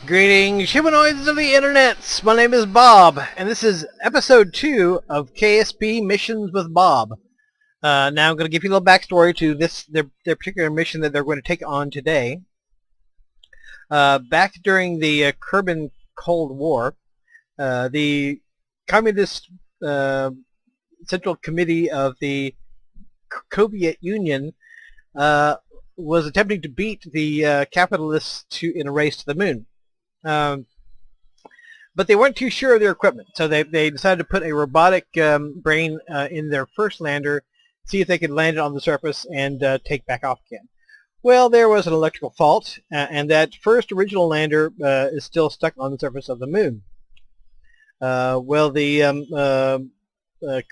Greetings, humanoids of the internets! My name is Bob, and this is episode 2 of KSP Missions with Bob. Now I'm going to give you a little backstory to their particular mission that they're going to take on today. Back during the Kerbin Cold War, the Communist Central Committee of the Koviet Union was attempting to beat the Capitalists in a race to the moon. But they weren't too sure of their equipment, so they decided to put a robotic brain in their first lander, see if they could land it on the surface and take back off again. Well, there was an electrical fault, and that first original lander is still stuck on the surface of the moon. Well, the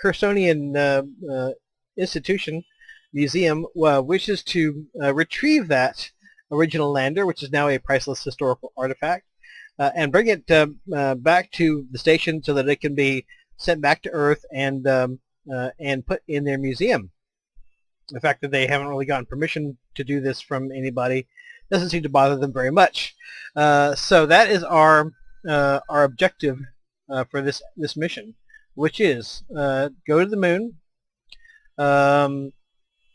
Kersonian Institution Museum wishes to retrieve that original lander, which is now a priceless historical artifact, and bring it back to the station so that it can be sent back to Earth and put in their museum. The fact that they haven't really gotten permission to do this from anybody doesn't seem to bother them very much. So that is our objective for this mission, which is go to the moon,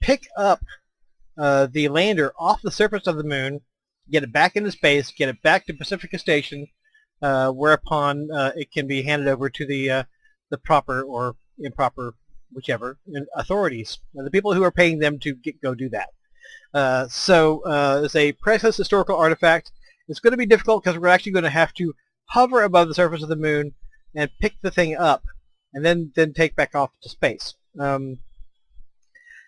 pick up the lander off the surface of the moon, get it back into space, get it back to Pacifica Station, whereupon it can be handed over to the proper or improper, whichever, authorities, the people who are paying them to go do that. So it's a priceless historical artifact. It's going to be difficult because we're actually going to have to hover above the surface of the moon and pick the thing up, and then take back off to space. And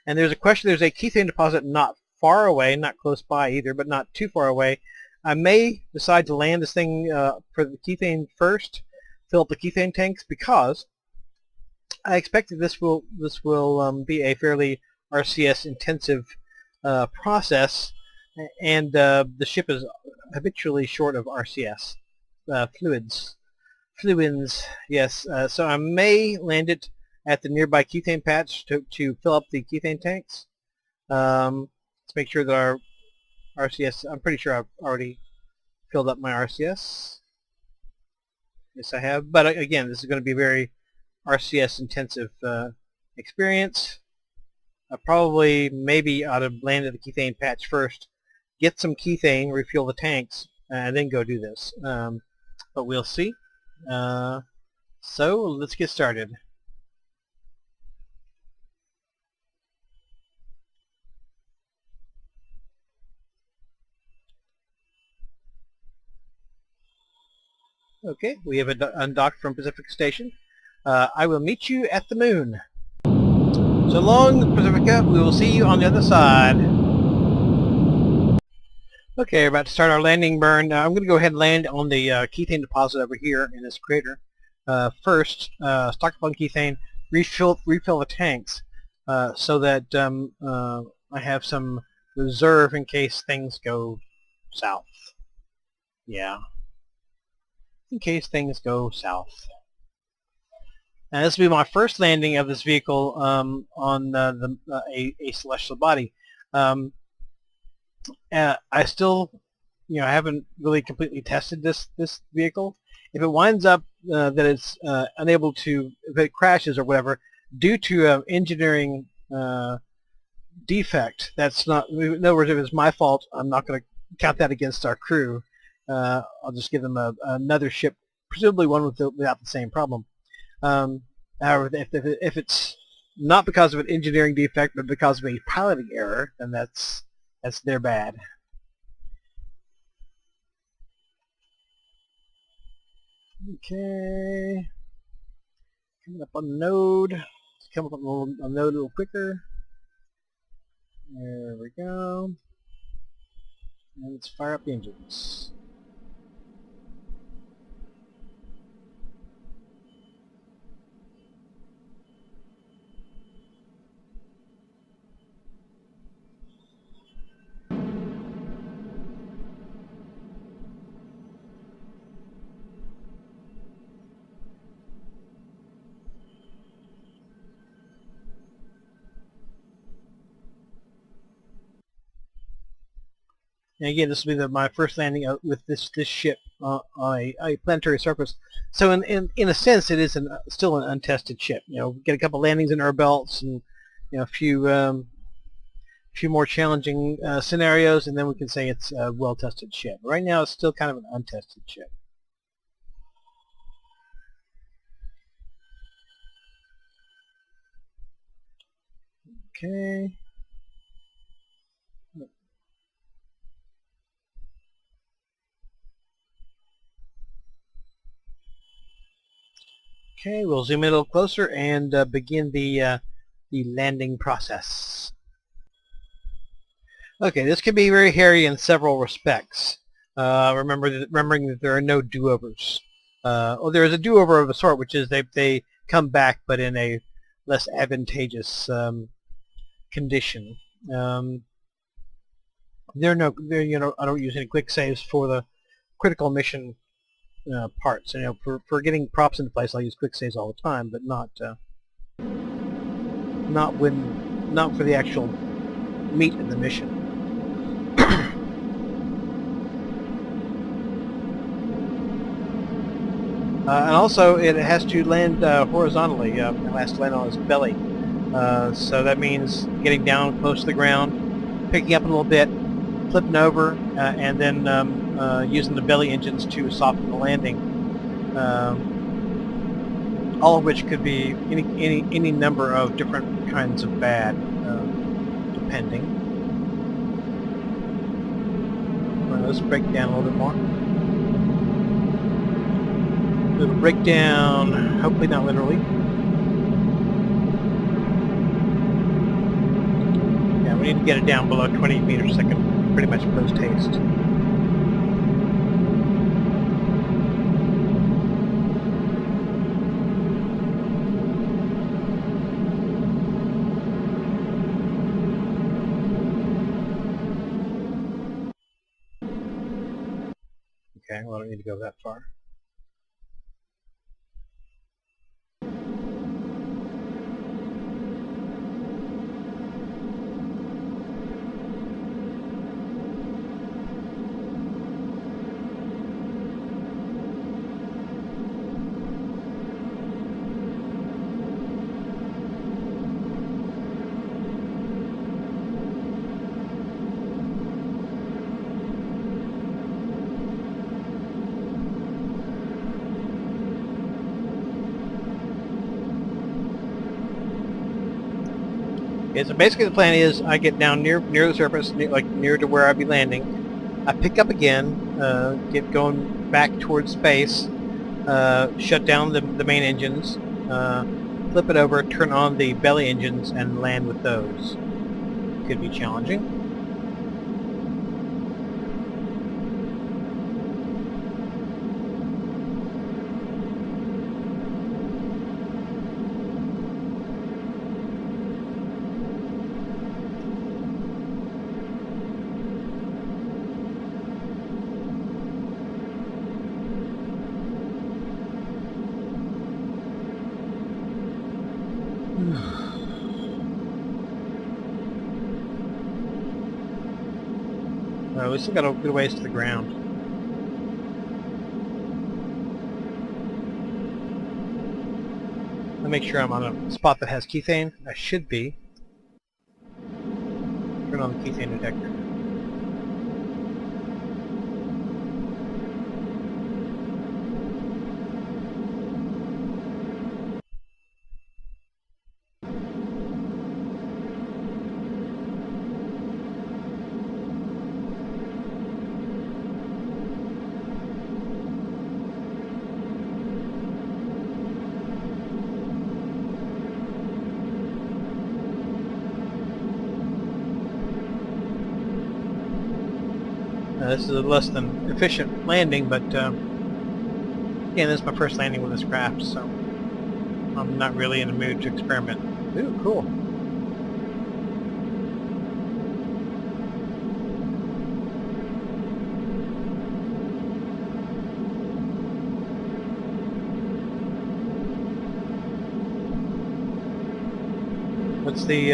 there's a keythane deposit not far away, not close by either, but not too far away. I may decide to land this thing for the keythane first, fill up the keythane tanks, because I expect that this will be a fairly RCS intensive process, and the ship is habitually short of RCS fluids. Yes. So I may land it at the nearby keythane patch to fill up the keythane tanks. Let's make sure that our RCS, I'm pretty sure I've already filled up my RCS. Yes, I have. But again, this is going to be a very RCS intensive experience. I probably maybe ought to land at the keythane patch first, get some keythane, refuel the tanks, and then go do this. But we'll see. So let's get started. Okay, we have undocked from Pacifica Station. I will meet you at the moon. So long, Pacifica. We will see you on the other side. Okay, we're about to start our landing burn. I'm going to go ahead and land on the keythane deposit over here in this crater. First, stock up on keythane, refill the tanks, so that I have some reserve in case things go south. Yeah. In case things go south. And this will be my first landing of this vehicle on a celestial body. I still, I haven't really completely tested this vehicle. If it winds up that it's unable to, if it crashes or whatever, due to engineering defect, that's not, in other words, if it's my fault, I'm not going to count that against our crew. I'll just give them another ship, presumably one without the same problem. However, if it's not because of an engineering defect, but because of a piloting error, then that's their bad. Okay, coming up on the node. Let's come up on the node a little quicker. There we go. And let's fire up the engines. And again, this will be my first landing with this ship on a planetary surface. So in a sense, it is still an untested ship. Get a couple landings in our belts, and a few more challenging scenarios, and then we can say it's a well-tested ship. Right now, it's still kind of an untested ship. Okay. Okay, we'll zoom in a little closer and begin the landing process. Okay, this can be very hairy in several respects. Remembering that there are no do-overs. Well, there is a do-over of a sort, which is they come back, but in a less advantageous condition. I don't use any quick saves for the critical mission parts. For getting props into place, I'll use quick saves all the time, but not for the actual meat of the mission. And also, it has to land horizontally. It has to land on its belly. So that means getting down close to the ground, picking up a little bit, flipping over, and then using the belly engines to soften the landing. All of which could be any number of different kinds of bad, depending. Right, let's break down a little bit more. Little breakdown, hopefully not literally. Yeah, we need to get it down below 20 meters a second, pretty much post-haste. Okay, well, I don't need to go that far. Okay, so basically the plan is I get down near the surface, near to where I'd be landing. I pick up again, get going back towards space, shut down the main engines, flip it over, turn on the belly engines, and land with those. Could be challenging. We still got a good ways to the ground. Let me make sure I'm on a spot that has kethane. I should be. Turn on the kethane detector. This is a less than efficient landing, but again, this is my first landing with this craft, so I'm not really in the mood to experiment. Ooh, cool. What's the...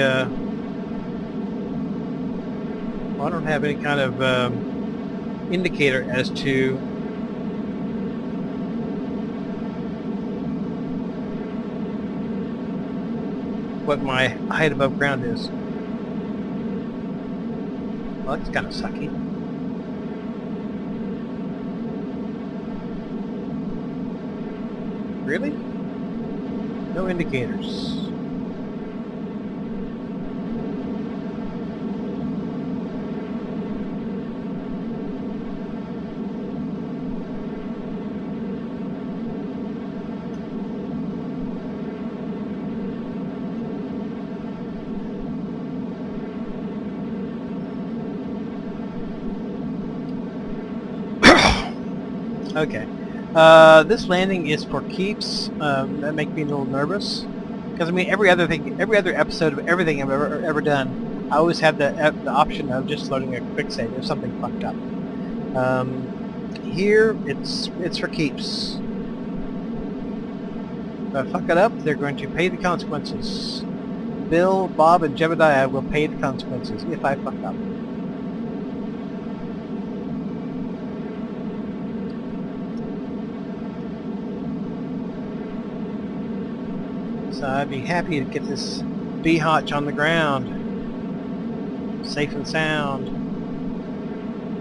well, I don't have any kind of... indicator as to what my height above ground is. Well, that's kind of sucky. Really? No indicators. Okay. This landing is for keeps. That makes me a little nervous, because I mean every other episode of everything I've ever done, I always have the option of just loading a quick save if something fucked up. Here it's for keeps. If I fuck it up, they're going to pay the consequences. Bill, Bob, and Jebediah will pay the consequences if I fuck up. So I'd be happy to get this B-hotch on the ground, safe and sound.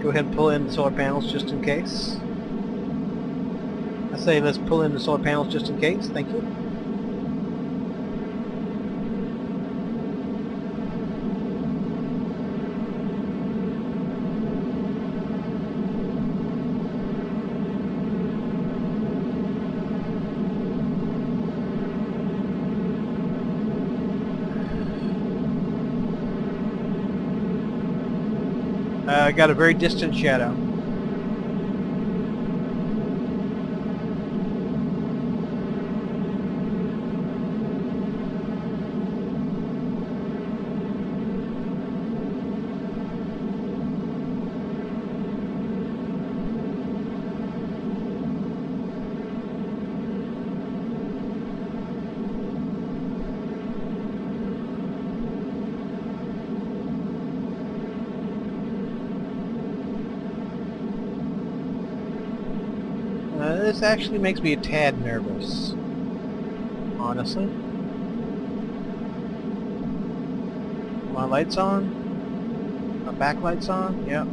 Go ahead and pull in the solar panels just in case. I say let's pull in the solar panels just in case. Thank you. I got a very distant shadow. This actually makes me a tad nervous, honestly. My lights on? My backlight's on? Yeah.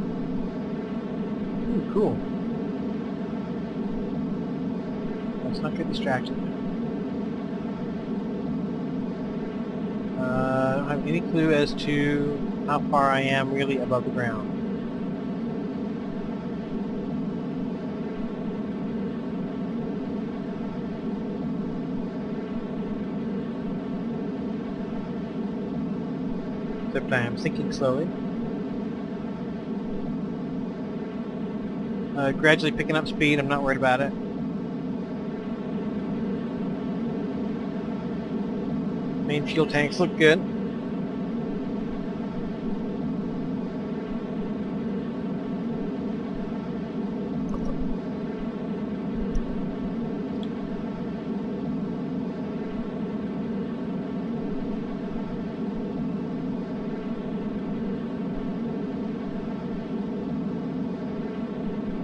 Ooh, cool. Let's not get distracted. I don't have any clue as to how far I am really above the ground. Except I am sinking slowly. Gradually picking up speed, I'm not worried about it. Main fuel tanks look good.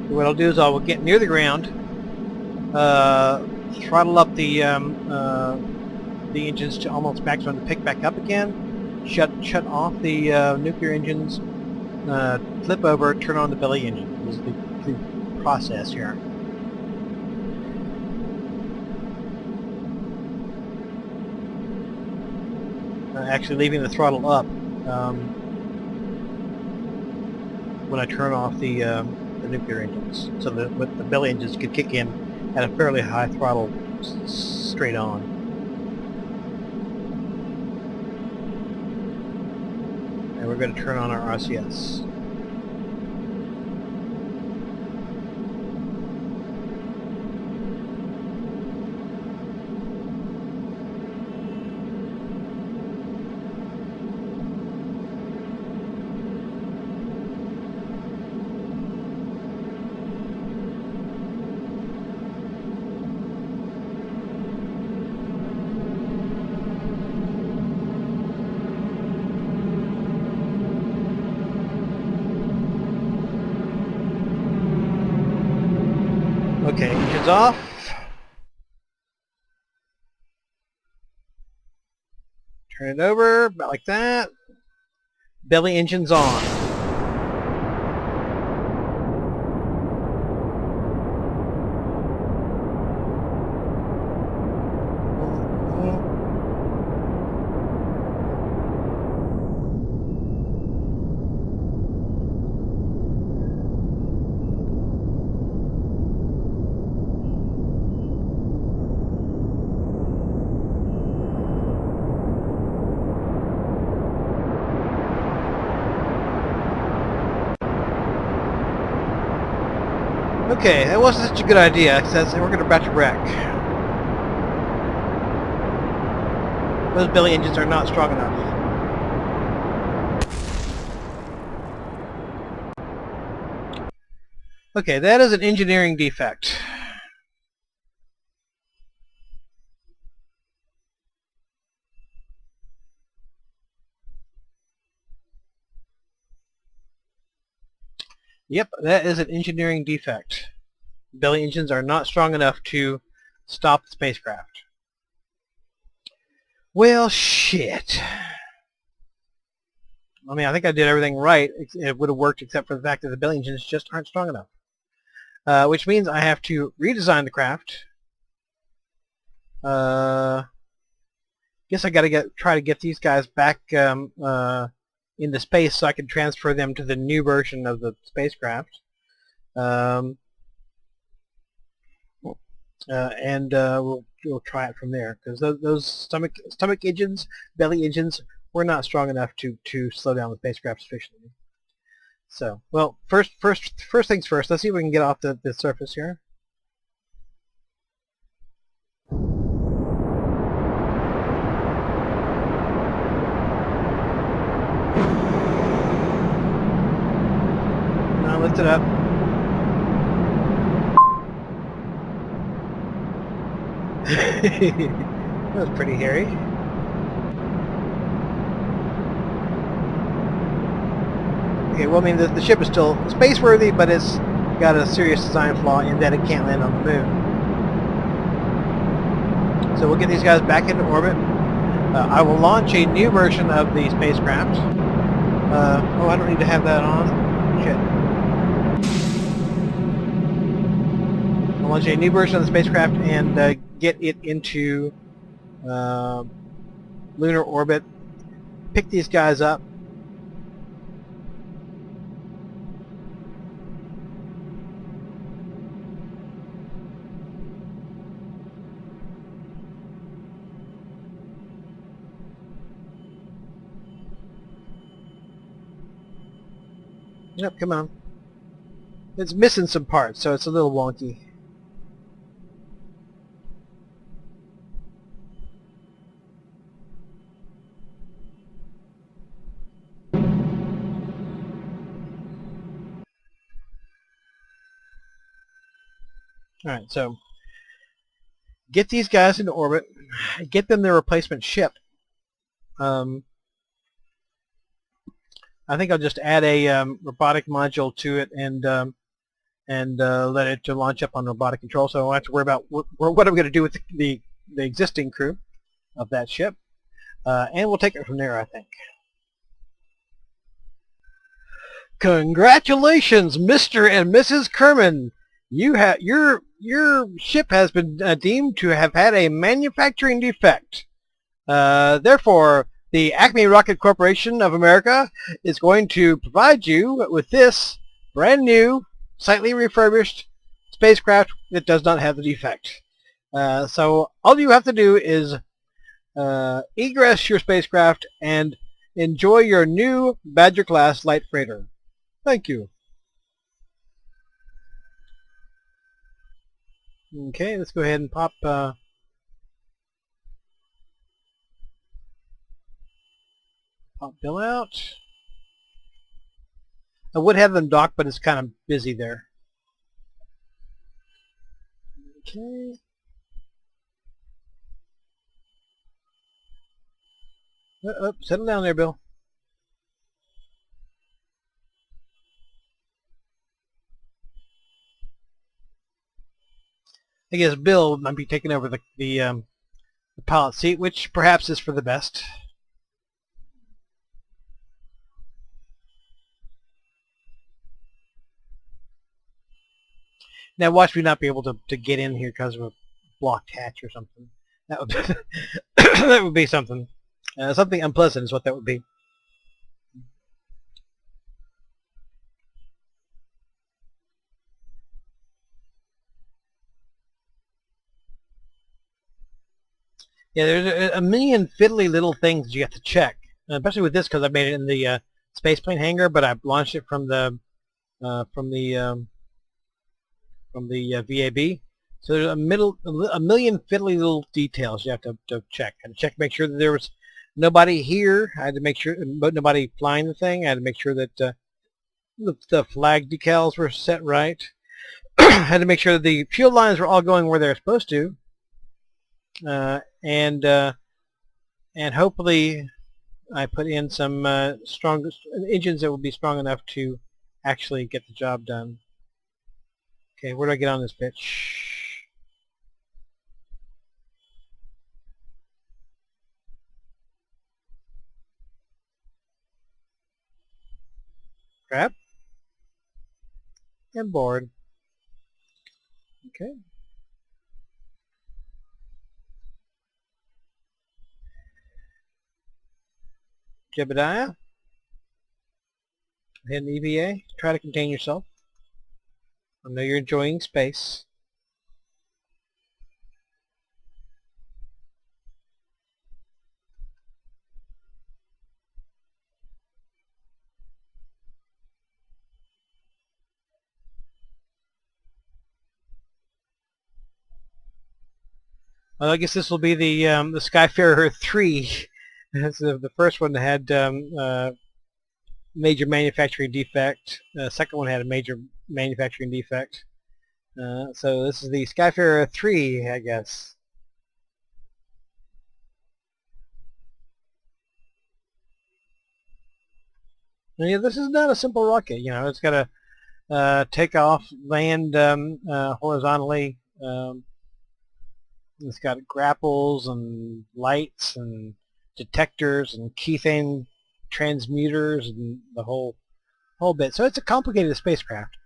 What I'll do is I will get near the ground, throttle up the engines to almost maximum to pick back up again, shut off the nuclear engines, flip over, turn on the belly engine. This is the process here. Actually leaving the throttle up when I turn off the nuclear engines, so that the belly engines could kick in at a fairly high throttle straight on. And we're going to turn on our RCS. Okay, engines off. Turn it over, about like that. Belly engines on. Okay, that wasn't such a good idea, because we're going to about to wreck. Those belly engines are not strong enough. Okay, that is an engineering defect. Yep, that is an engineering defect. Belly engines are not strong enough to stop the spacecraft. Well, shit. I mean, I think I did everything right. It would have worked except for the fact that the belly engines just aren't strong enough. Which means I have to redesign the craft. Guess I got to try to get these guys back into space so I can transfer them to the new version of the spacecraft. And we'll try it from there, because those stomach engines, belly engines, were not strong enough to slow down the spacecraft sufficiently. So, well, first things first. Let's see if we can get off the surface here. Now lift it up. That was pretty hairy. Okay, well, I mean, the ship is still space-worthy, but it's got a serious design flaw in that it can't land on the moon. So we'll get these guys back into orbit. I will launch a new version of the spacecraft. Oh, I don't need to have that on. Shit. I'll launch a new version of the spacecraft and get it into lunar orbit. Pick these guys up. Yep, come on. It's missing some parts, so it's a little wonky. Alright, so get these guys into orbit, get them their replacement ship. I think I'll just add a robotic module to it and let it to launch up on robotic control, so I don't have to worry about what I'm going to do with the existing crew of that ship. And we'll take it from there, I think. Congratulations, Mr. and Mrs. Kerbin! Your ship has been deemed to have had a manufacturing defect. Therefore, the Acme Rocket Corporation of America is going to provide you with this brand new, slightly refurbished spacecraft that does not have the defect. So all you have to do is egress your spacecraft and enjoy your new Badger-class light freighter. Thank you. Okay, let's go ahead and pop Bill out. I would have them dock, but it's kind of busy there. Okay. Settle down there, Bill. I guess Bill might be taking over the pilot seat, which perhaps is for the best. Now watch me not be able to get in here because of a blocked hatch or something. That would that would be something. Something unpleasant is what that would be. Yeah, there's a million fiddly little things you have to check, especially with this because I made it in the spaceplane hangar, but I launched it from the uh, from the um, VAB. So there's a million fiddly little details you have to check. I had to check, make sure that there was nobody here. I had to make sure nobody flying the thing. I had to make sure that the flag decals were set right. I had to make sure that the fuel lines were all going where they're supposed to, and hopefully I put in some strong engines that will be strong enough to actually get the job done. Okay, where do I get on this pitch? Grab and board. Okay. Jebediah. Hit an EVA. Try to contain yourself. I know you're enjoying space. Well, I guess this will be the Skyfarer 3. That's the first one that had major manufacturing defect. The second one had a major manufacturing defect. So this is the Skyfarer 3, I guess. And, yeah, this is not a simple rocket. You know, it's got to take off, land horizontally. It's got grapples and lights and detectors and Kethane transmuters and the whole bit. So it's a complicated spacecraft.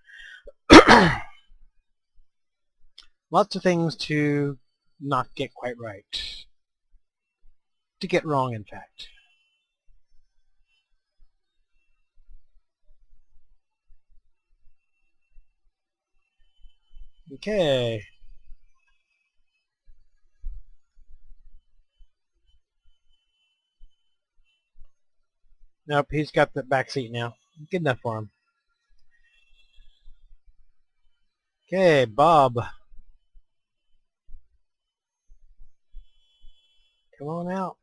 Lots of things to not get quite right. To get wrong, in fact. Okay. Nope, he's got the back seat now. Good enough for him. Okay, Bob. Come on out.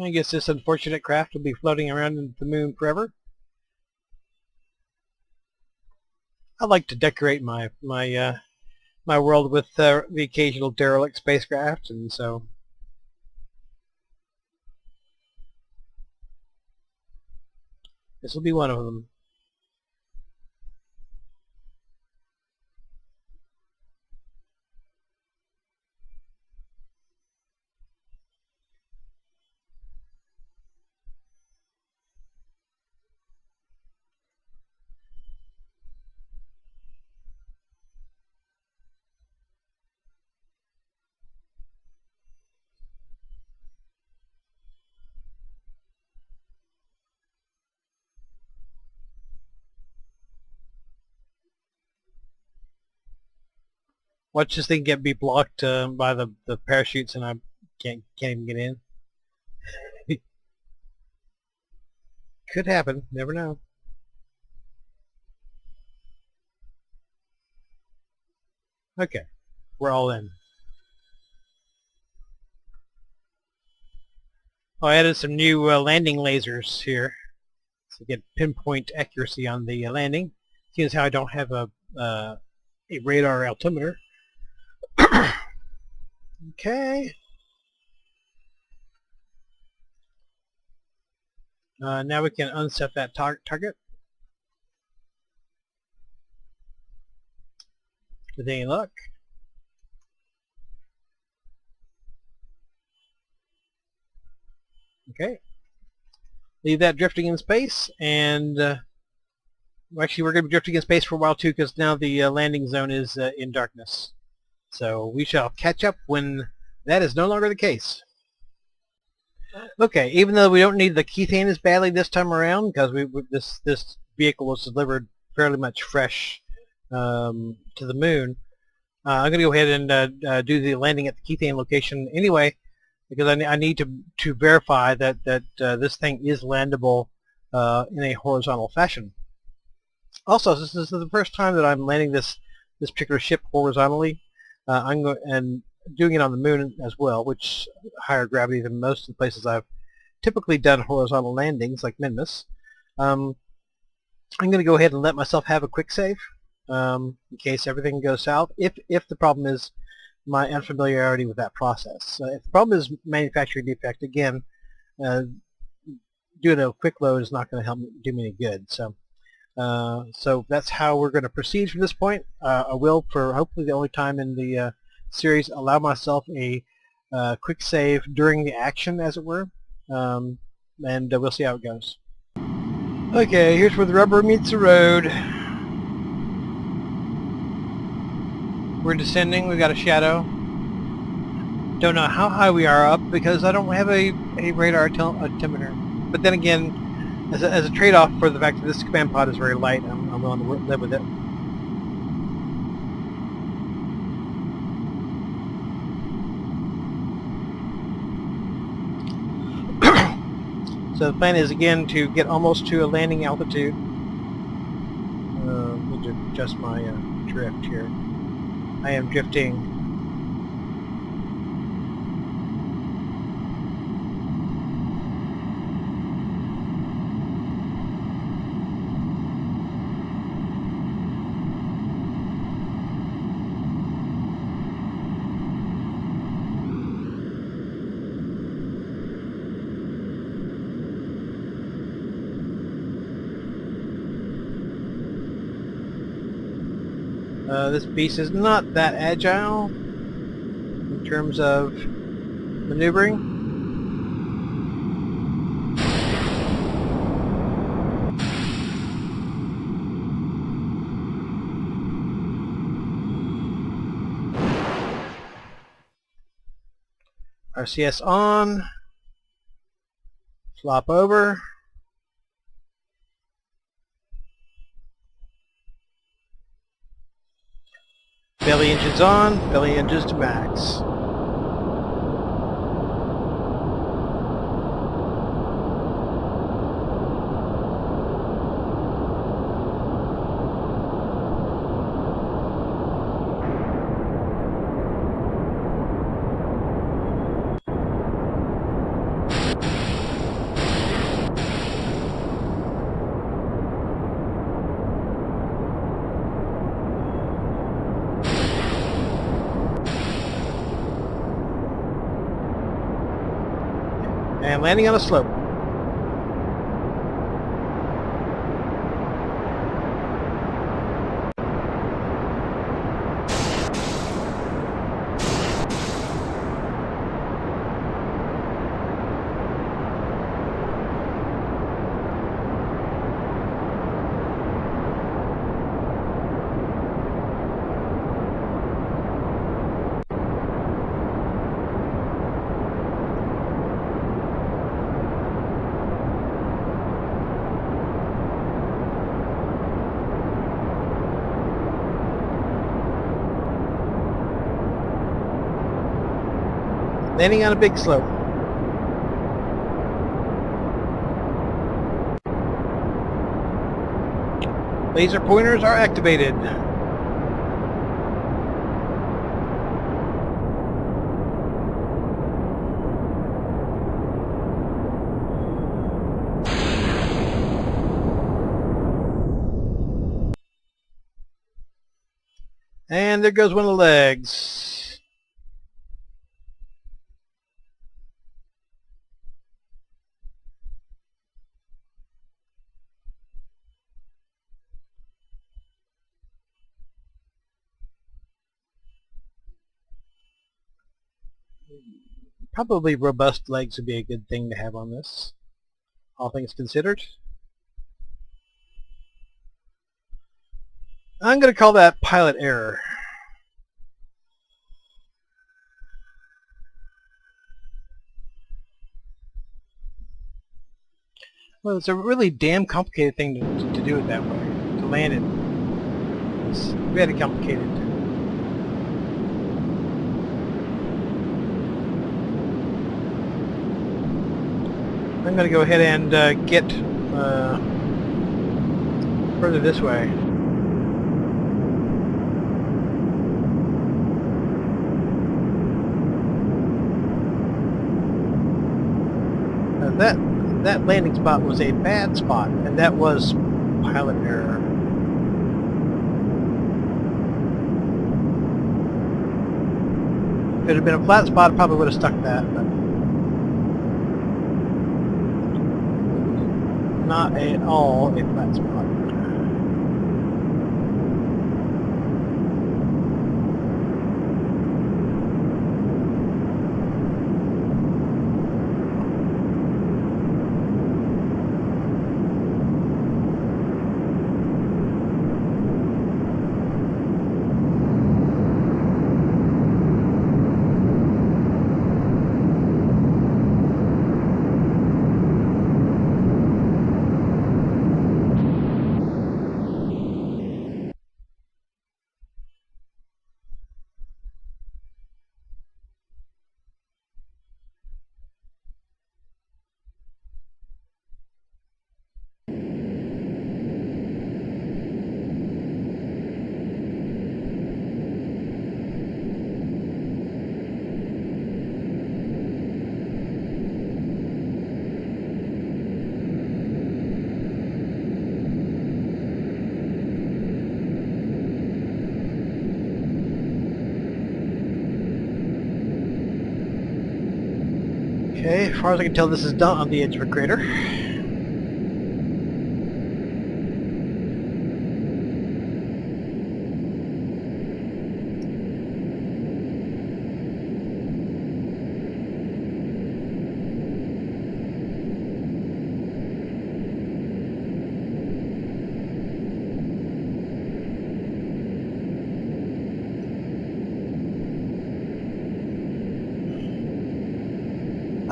I guess this unfortunate craft will be floating around in the moon forever. I like to decorate my world with the occasional derelict spacecraft, and so this will be one of them. Watch this thing be blocked by the parachutes, and I can't even get in. Could happen. Never know. Okay, we're all in. Oh, I added some new landing lasers here to get pinpoint accuracy on the landing. Seeing as how I don't have a radar altimeter. Okay. Now we can unset that target with any luck. Okay. Leave that drifting in space, and actually we're going to be drifting in space for a while too, because now the landing zone is in darkness. So we shall catch up when that is no longer the case. Okay, even though we don't need the keythane as badly this time around, because this vehicle was delivered fairly much fresh to the moon, I'm going to go ahead and do the landing at the keythane location anyway, because I need to verify that this thing is landable in a horizontal fashion. Also, this is the first time that I'm landing this particular ship horizontally. I'm doing it on the moon as well, which higher gravity than most of the places I've typically done horizontal landings, like Minmus. I'm going to go ahead and let myself have a quick save in case everything goes south. If the problem is my unfamiliarity with that process. If the problem is manufacturing defect, again, doing a quick load is not going to help do me any good. So that's how we're going to proceed from this point. I will, for hopefully the only time in the series, allow myself a quick save during the action, as it were, and we'll see how it goes. Okay, here's where the rubber meets the road. We're descending. We've got a shadow. Don't know how high we are up because I don't have a radar altimeter. But then again, as a trade-off for the fact that this command pod is very light, I'm willing to live with it. So the plan is again to get almost to a landing altitude. Need to adjust my drift here. I am drifting. This beast is not that agile in terms of maneuvering. RCS on. Flop over. Belly engines on, belly engines to max. And landing on a slope. Landing on a big slope. Laser pointers are activated. And there goes one of the legs. Probably robust legs would be a good thing to have on this, all things considered. I'm going to call that pilot error. Well, it's a really damn complicated thing to do it that way, to land it. It's very complicated. I'm going to go ahead and get further this way. That landing spot was a bad spot, and that was pilot error. If it had been a flat spot, I probably would have stuck that, but not at all a flat spot. Okay, as far as I can tell, this is not on the edge of a crater.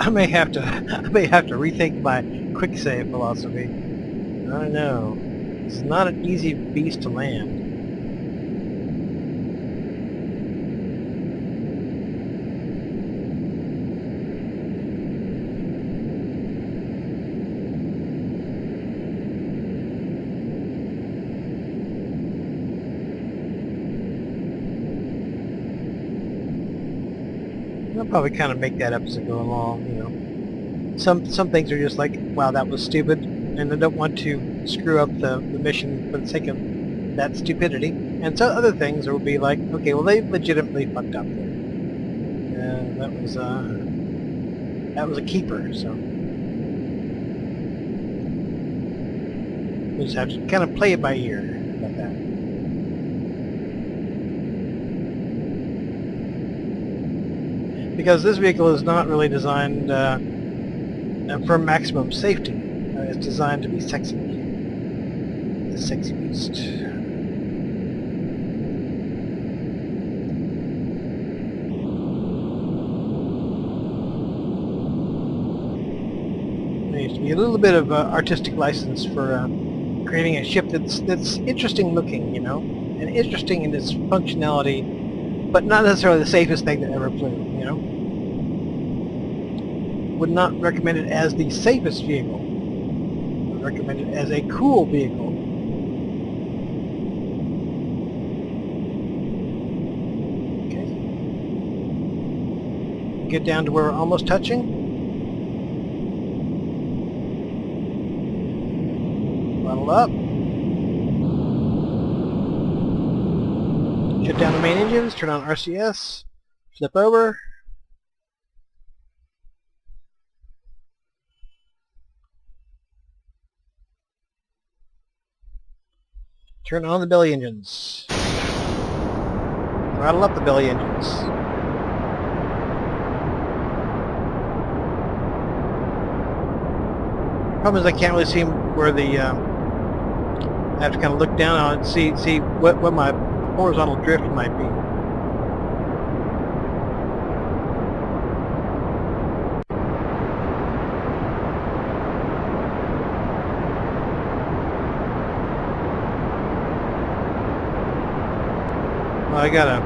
I may have to rethink my quick save philosophy. I don't know. This is not an easy beast to land. I'll probably kind of make that up as I go along, you know. Some things are just like, wow, that was stupid, and I don't want to screw up the mission for the sake of that stupidity. And so other things will be like, okay, well, they legitimately fucked up there. And that was a keeper, so we just have to kind of play it by ear about that. Because this vehicle is not really designed for maximum safety. It's designed to be sexy. A sexy beast. There needs to be a little bit of artistic license for creating a ship that's interesting looking, you know, and interesting in its functionality, but not necessarily the safest thing that ever flew, you know. Would not recommend it as the safest vehicle. Would recommend it as a cool vehicle. Okay. Get down to where we're almost touching. Throttle up. Shut down the main engines, turn on RCS, flip over. Turn on the belly engines. Throttle up the belly engines. Problem is I can't really see where the I have to kind of look down on it and see what my horizontal drift might be. Well, I got a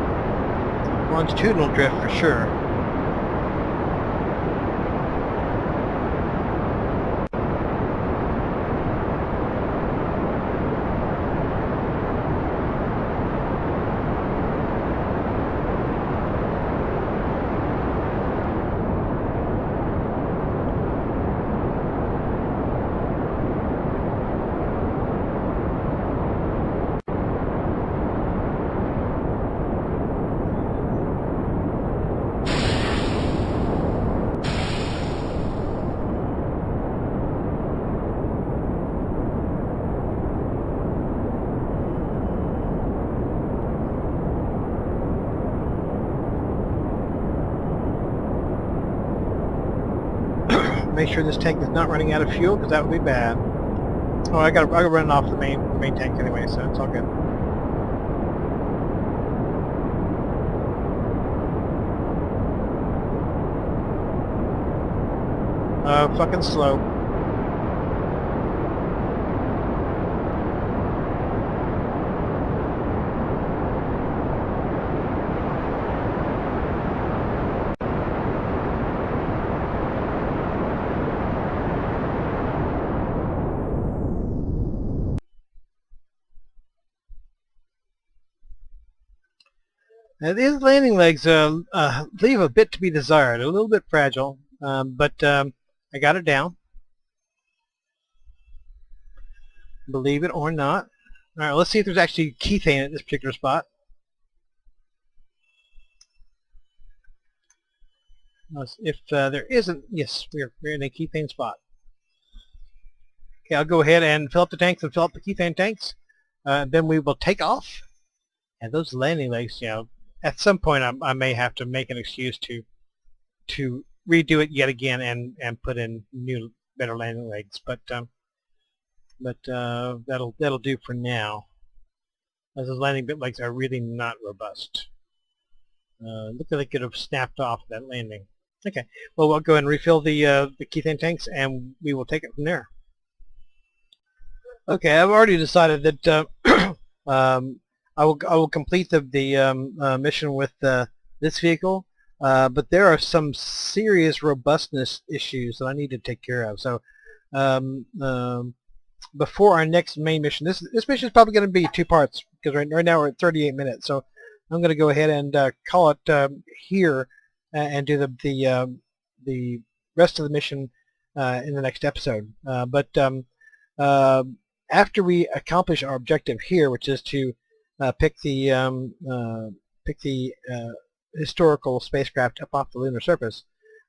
longitudinal drift for sure. Make sure this tank is not running out of fuel, because that would be bad. Oh, I gotta run off the main tank anyway, so it's all good. Fucking slow. These landing legs leave a bit to be desired, a little bit fragile, but I got it down. Believe it or not. All right, let's see if there's actually kethane at this particular spot. If there isn't, yes, we're in a kethane spot. Okay, I'll go ahead and fill up the tanks and fill up the kethane tanks. Then we will take off. And those landing legs, you know, at some point I may have to make an excuse to redo it yet again and put in new, better landing legs. But that'll do for now. As those landing legs are really not robust. Look like they could have snapped off that landing. Okay, well we'll go ahead and refill the kethane tanks, and we will take it from there. Okay, I've already decided that I will complete the mission with this vehicle, but there are some serious robustness issues that I need to take care of. So before our next main mission, this mission is probably going to be 2 parts, because right now we're at 38 minutes. So I'm going to go ahead and call it here and do the rest of the mission in the next episode. But after we accomplish our objective here, which is to pick the historical spacecraft up off the lunar surface,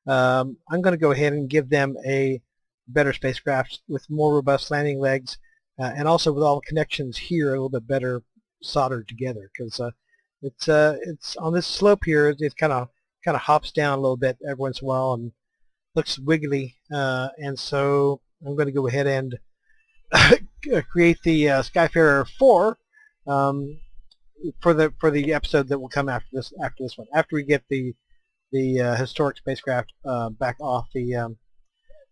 I'm going to go ahead and give them a better spacecraft with more robust landing legs, and also with all the connections here a little bit better soldered together, because it's on this slope here. It kind of hops down a little bit every once in a while and looks wiggly, and so I'm going to go ahead and create the Skyfarer 4 for the episode that will come after this one. After we get the historic spacecraft back off the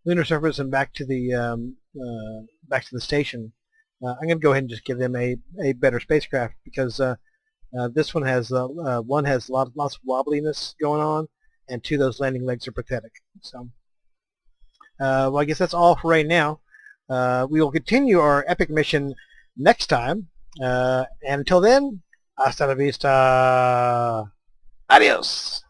lunar surface and back to the station, I'm going to go ahead and just give them a better spacecraft, because this one has lots of wobbliness going on, and 2, those landing legs are pathetic. So well, I guess that's all for right now. We will continue our epic mission next time, and until then, hasta la vista, adios.